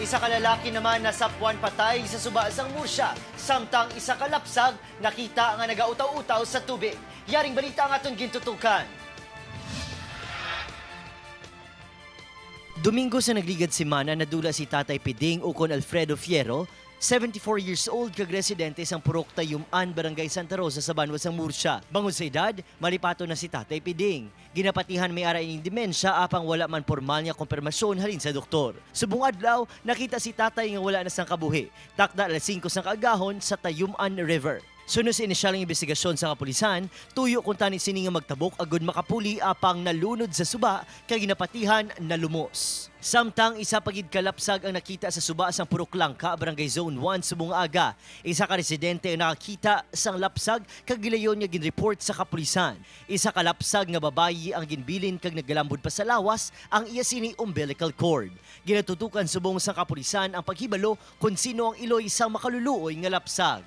Isa ka lalaki naman na sapwan patay sa suba sang Murcia, samtang isa ka lapsag nakita nga nagautaw-utaw sa tubig. Yaring balita ang atong gintutukan. Domingo sa nagligad semana nadula si Tatay Piding ukon Alfredo Fierro, 74 years old kag residente sang Purok Tayuman, Barangay Santa Rosa sa Banwa sang Murcia. Bangon sa edad, malipato na si Tatay Piding. Ginapatihan may ara ining demensya apang wala man formal nga kumpirmasyon halin sa doktor. Subong adlaw, nakita si Tatay nga wala na sang kabuhi. Takda alas 5 sang kaagahon sa Tayuman River. Sunod sa inisyal ng investigasyon sa kapulisan, tuyo kung tani sini nga magtabok agud makapuli apang nalunod sa suba kay ginapatihan na lumos. Samtang isa pagid kalapsag ang nakita sa suba sang Purok Langka, Barangay Zone 1 subong aga. Isa ka residente ang nakakita sang lapsag kag gilayon nga ginreport sa kapulisan. Isa ka lapsag nga babayi ang ginbilin kag naggalambod pa sa lawas ang iya sini umbilical cord. Ginatutukan subong sa kapulisan ang paghibalo kung sino ang iloy sang makaluluoy nga lapsag.